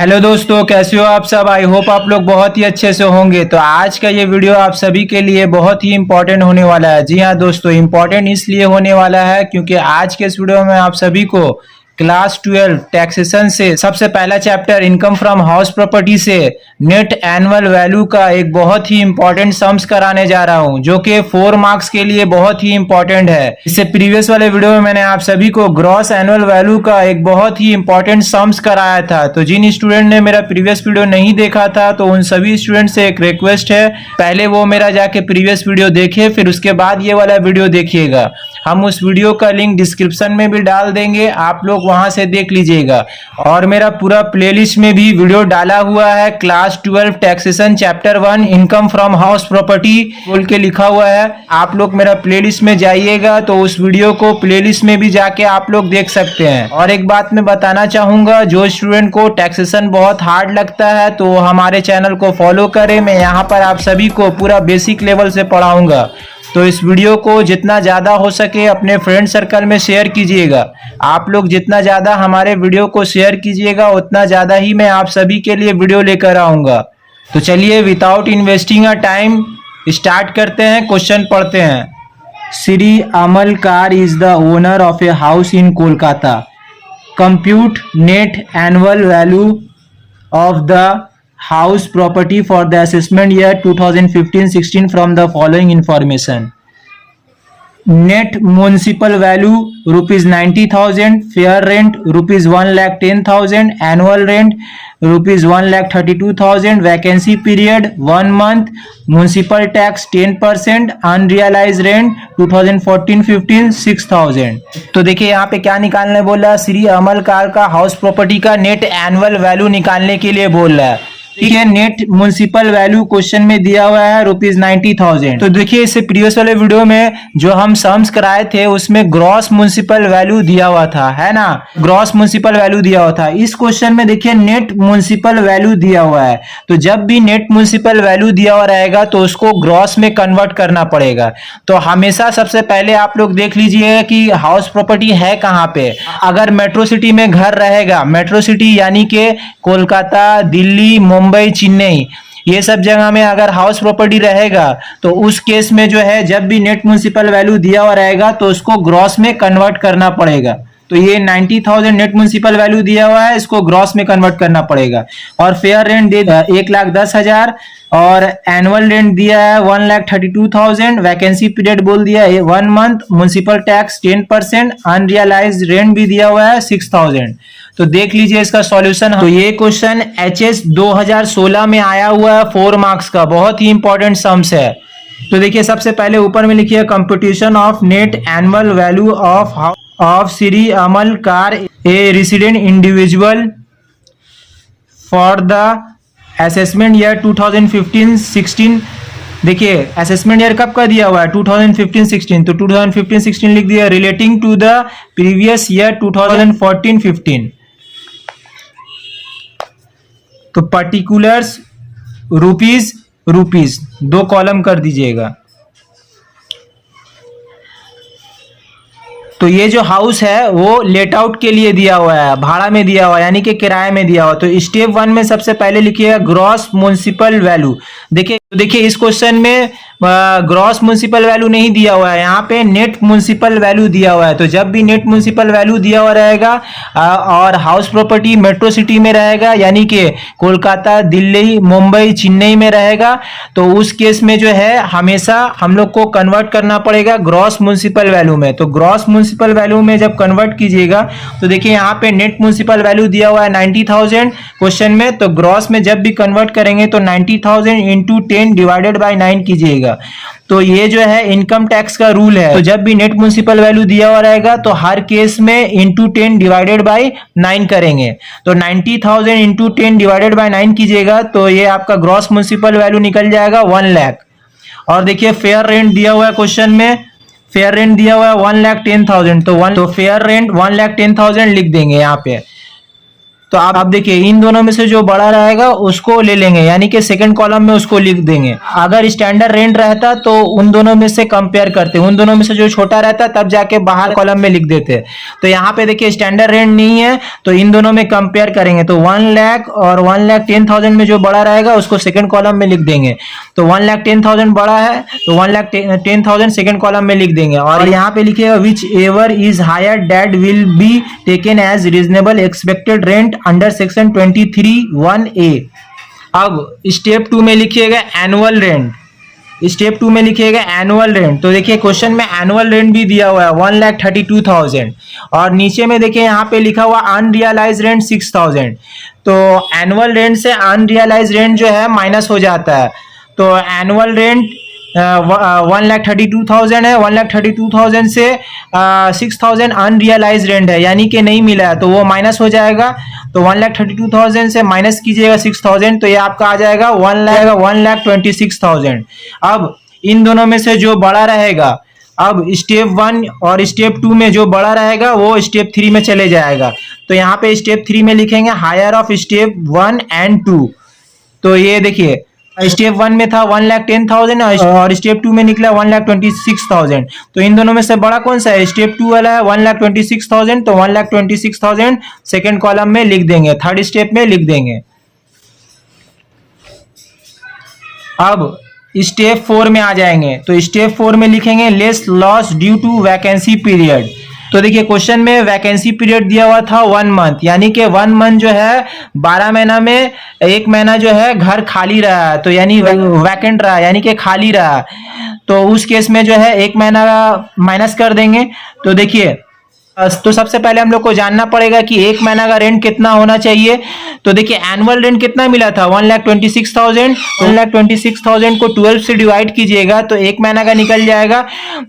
Hello दोस्तों, कैसे हो आप सब। आई होप आप लोग बहुत ही अच्छे से होंगे। तो आज का ये वीडियो आप सभी के लिए बहुत ही इंपॉर्टेंट होने वाला है। जी हाँ दोस्तों, इंपॉर्टेंट इसलिए होने वाला है क्योंकि आज के इस वीडियो में आप सभी को क्लास 12 टैक्सेशन से सबसे पहला chapter income from house property से नेट एनुअल वैल्यू का एक बहुत ही इंपॉर्टेंट सम्स कराने जा रहा हूं, जो कि 4 मार्क्स के लिए बहुत ही इंपॉर्टेंट है। इससे प्रीवियस वाले वीडियो में मैंने आप सभी को ग्रॉस एनुअल वैल्यू का एक बहुत ही इंपॉर्टेंट सम्स कराया था। तो जिन स्टूडेंट ने मेरा प्रीवियस वीडियो नहीं देखा था, तो उन सभी स्टूडेंट से एक रिक्वेस्ट है, पहले वो मेरा जाके प्रीवियस वीडियो देखे, फिर उसके बाद ये वाला वीडियो देखिएगा। हम उस वीडियो का लिंक डिस्क्रिप्शन में भी डाल देंगे, आप लोग वहां से देख लीजिएगा। और मेरा पूरा प्लेलिस्ट में भी वीडियो डाला हुआ है। Class 12 taxation chapter 1 income from house property बोल के लिखा हुआ है। आप लोग मेरा प्लेलिस्ट में जाइएगा तो उस वीडियो को प्लेलिस्ट में भी जाके आप लोग देख सकते हैं। और एक बात मैं बताना चाहूंगा, जो स्टूडेंट को टैक्सेशन बहुत हार्ड लगता है तो हमारे चैनल को फॉलो करें। मैं यहाँ पर आप सभी को पूरा बेसिक लेवल से पढ़ाऊंगा। तो इस वीडियो को जितना ज़्यादा हो सके अपने फ्रेंड सर्कल में शेयर कीजिएगा। आप लोग जितना ज़्यादा हमारे वीडियो को शेयर कीजिएगा, उतना ज़्यादा ही मैं आप सभी के लिए वीडियो लेकर आऊँगा। तो चलिए without investing a time start करते हैं, क्वेश्चन पढ़ते हैं। Shri Amal Kar is the owner of a house in Kolkata. Compute net annual value of the house property for the assessment year 2015-16 from the following information. Net municipal value rupees 90,000, fair rent rupees 1,10,000, annual rent rupees 1,32,000, vacancy period 1 month, municipal tax 10%, unrealized rent 2014-15 6,000। तो देखिए यहाँ पे क्या निकालने बोल रहा है, Shri Amal car का हाउस प्रॉपर्टी का नेट एनुअल वैल्यू निकालने के लिए बोल रहा है। देखिए नेट म्युनिसिपल वैल्यू क्वेश्चन में दिया हुआ है रुपीज 90,000। तो देखिए इससे प्रीवियस वाले वीडियो में जो हम सम्स कराए थे उसमें ग्रॉस म्युनिसिपल वैल्यू दिया हुआ था, है ना। ग्रॉस म्युनिसिपल वैल्यू दिया हुआ था। इस क्वेश्चन में देखिए नेट म्युनिसिपल वैल्यू दिया हुआ है। तो जब भी नेट म्युनिसिपल वैल्यू दिया हुआ रहेगा तो उसको ग्रॉस में कन्वर्ट करना पड़ेगा। तो हमेशा सबसे पहले आप लोग देख लीजिएगा कि हाउस प्रॉपर्टी है कहाँ पे। अगर मेट्रो सिटी में घर रहेगा, मेट्रो सिटी यानी कि कोलकाता, दिल्ली, मुंबई, चेन्नई, ये सब जगह में अगर हाउस प्रॉपर्टी रहेगा तो उस केस में जो है जब भी नेट म्युनिसिपल वैल्यू दिया हुआ रहेगा तो उसको ग्रॉस में कन्वर्ट करना पड़ेगा। तो ये 90,000 नेट म्युनिसिपल वैल्यू दिया हुआ है, इसको ग्रॉस में कन्वर्ट करना पड़ेगा। और फेयर रेंट दे 1,10,000 और एनुअल रेंट दिया है 1,32,000, वैकेंसी पीरियड बोल दिया है 1 month, municipal tax 10%, unrealised rent भी दिया हुआ है 6,000। तो देख लीजिए इसका सॉल्यूशन। तो ये क्वेश्चन एचएस 2016 में आया हुआ है 4 मार्क्स का, बहुत ही इंपॉर्टेंट सम्स है। तो देखिए सबसे पहले ऊपर में लिखिए computation of net annual value of Shri Amal car A resident individual for the assessment year 2015-16। देखिए असेसमेंट ईयर कब का दिया हुआ है, 2015-16। तो 2015-16 लिख दिया। Relating to the previous year 2014-15। तो पर्टिकुलर्स रुपीज 2 कॉलम कर दीजिएगा। तो ये जो हाउस है वो लेट आउट के लिए दिया हुआ है, भाड़ा में दिया हुआ है, यानी कि किराए में दिया हुआ। तो स्टेप 1 में सबसे पहले लिखिएगा ग्रॉस म्युनिसिपल वैल्यू। देखिए इस क्वेश्चन में ग्रॉस म्युनिसिपल वैल्यू नहीं दिया हुआ है, यहाँ पे नेट म्युनिसिपल वैल्यू दिया हुआ है। तो जब भी नेट म्युनिसिपल वैल्यू दिया हुआ रहेगा और हाउस प्रॉपर्टी मेट्रो सिटी में रहेगा, यानी कि कोलकाता, दिल्ली, मुंबई, चेन्नई में रहेगा, तो उस केस में जो है हमेशा हम लोग को कन्वर्ट करना पड़ेगा ग्रॉस म्युनिसिपल वैल्यू में। तो ग्रॉस म्युनिसिपल वैल्यू में जब कन्वर्ट कीजिएगा तो देखिए यहाँ पे नेट म्युनिसिपल वैल्यू दिया हुआ है 90,000 क्वेश्चन में। तो ग्रॉस में जब भी कन्वर्ट करेंगे तो 90,000 इंटू 10 डिवाइडेड बाई 9 कीजिएगा। तो ये जो है इनकम टैक्स का रूल है। तो जब भी नेट म्युनिसिपल वैल्यू दिया हुआ रहेगा तो हर केस में इंटू 10 डिवाइडेड बाई 9 करेंगे। तो 90,000 इंटू 10 डिवाइडेड बाई 9 कीजिएगा तो ये आपका ग्रॉस म्युनिसिपल वैल्यू निकल जाएगा 1 लाख। और देखिए फेयर रेंट दिया हुआ है क्वेश्चन में, फेयर रेंट दिया हुआ है 1,10,000। तो फेयर रेंट 1,10,000 लिख देंगे यहाँ पे। तो आप देखिए इन दोनों में से जो बड़ा रहेगा उसको ले लेंगे, यानी कि सेकंड कॉलम में उसको लिख देंगे। अगर स्टैंडर्ड रेंट रहता तो उन दोनों में से कंपेयर करते, उन दोनों में से जो छोटा रहता तब जाके बाहर कॉलम में लिख देते। तो यहाँ पे देखिए स्टैंडर्ड रेंट नहीं है तो इन दोनों में कंपेयर करेंगे, तो 1 लाख और 1,10,000 में जो बड़ा रहेगा उसको सेकंड कॉलम में लिख देंगे। तो 1,10,000 बड़ा है तो 1,10,000 सेकंड कॉलम में लिख देंगे। और यहाँ पे लिखिएगा whichever is higher that will be taken as reasonable expected rent under section 23(1)(a। अब स्टेप 2 में लिखिएगा एनुअल रेंट। स्टेप 2 में लिखिएगा एनुअल रेंट। तो देखिए क्वेश्चन में एनुअल रेंट भी दिया हुआ है 1,32,000 और नीचे में देखिए यहाँ पे लिखा हुआ अनरियलाइज रेंट 6,000। तो एनुअल रेंट से अनरियलाइज रेंट जो है माइनस हो जाता है। तो एनुअल रेंट 1,32,000 है, 1,32,000 से 6,000 अनरियलाइज रेंट है यानी कि नहीं मिला है तो वो माइनस हो जाएगा। तो 1,32,000 से माइनस कीजिएगा 6,000 तो ये आपका आ जाएगा 1,26,000। अब इन दोनों में से जो बड़ा रहेगा, अब स्टेप 1 और स्टेप 2 में जो बड़ा रहेगा वो स्टेप 3 में चले जाएगा। तो यहाँ पे स्टेप 3 में लिखेंगे हायर ऑफ स्टेप 1 एंड 2। तो ये देखिए स्टेप 1 में था 1,10,000 और स्टेप 2 में निकला 1,26,000। तो इन दोनों में से बड़ा कौन सा है? स्टेप 2 वाला है 1,26,000। तो 1,26,000 सेकेंड कॉलम में लिख देंगे, थर्ड स्टेप में लिख देंगे। अब स्टेप 4 में आ जाएंगे। तो स्टेप 4 में लिखेंगे less loss due to vacancy period. तो देखिए क्वेश्चन में वैकेंसी पीरियड दिया हुआ था 1 मंथ, यानी कि 1 मंथ जो है 12 महीना में 1 महीना जो है घर खाली रहा, तो यानी वैकेंट रहा यानी कि खाली रहा। तो उस केस में जो है 1 महीना माइनस कर देंगे। तो देखिए तो सबसे पहले हम लोग को जानना पड़ेगा कि 1 महीना का रेंट कितना होना चाहिए। तो देखिए एनुअल रेंट कितना मिला था 1,26,000। 1,26,000 को 12 से डिवाइड कीजिएगा तो 1 महीना का निकल जाएगा।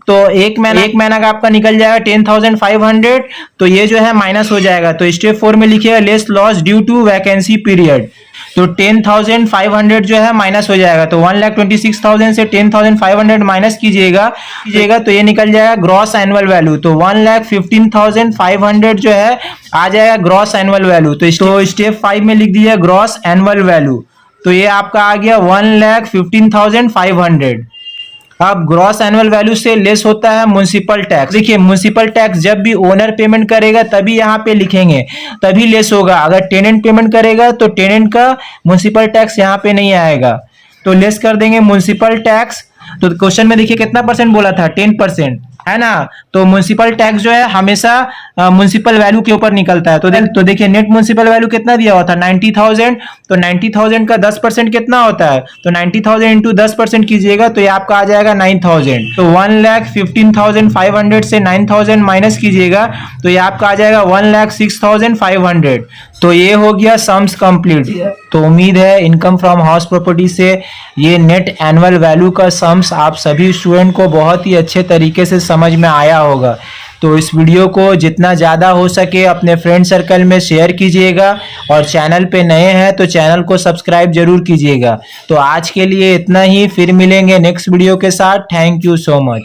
तो एक महीना का आपका निकल जाएगा 10,500। तो ये जो है माइनस हो जाएगा। तो स्टेप 4 में लिखिएगा less loss due to vacancy period. तो 10,500 जो है माइनस हो जाएगा। तो 1,26,000 से 10,500 माइनस कीजिएगा तो ये निकल जाएगा ग्रॉस एनुअल वैल्यू। तो 1,15,500 जो है आ जाएगा ग्रॉस एनुअल वैल्यू। तो स्टेप 5 में लिख दीजिए ग्रॉस एनुअल वैल्यू। तो ये आपका आ गया 1,15,500। अब ग्रॉस एनुअल वैल्यू से लेस होता है म्युनिसिपल टैक्स। देखिए म्युनिसिपल टैक्स जब भी ओनर पेमेंट करेगा तभी यहाँ पे लिखेंगे, तभी लेस होगा। अगर टेनेंट पेमेंट करेगा तो टेनेंट का म्युनिसिपल टैक्स यहाँ पे नहीं आएगा। तो लेस कर देंगे म्युनिसिपल टैक्स। तो क्वेश्चन में देखिए कितना परसेंट बोला था 10%, है ना। तो म्युनिसिपल टैक्स जो है हमेशा म्युनिसिपल वैल्यू के ऊपर निकलता है। तो देखिए नेट म्युनिसिपल वैल्यू कितना दिया हुआ था 90,000। तो 90,000 का 10% कितना होता है? तो 90,000 इंटू 10% कीजिएगा तो ये आपका आ जाएगा 9,000। तो 1,15,500 से 9,000 माइनस कीजिएगा तो ये आपका आ जाएगा 1,06,500। तो ये हो गया सम्स कंप्लीट। तो उम्मीद है इनकम फ्रॉम हाउस प्रॉपर्टी से ये नेट एनुअल वैल्यू का सम्स आप सभी स्टूडेंट को बहुत ही अच्छे तरीके से समझ में आया होगा। तो इस वीडियो को जितना ज़्यादा हो सके अपने फ्रेंड सर्कल में शेयर कीजिएगा और चैनल पे नए हैं तो चैनल को सब्सक्राइब जरूर कीजिएगा। तो आज के लिए इतना ही, फिर मिलेंगे नेक्स्ट वीडियो के साथ। Thank you so much.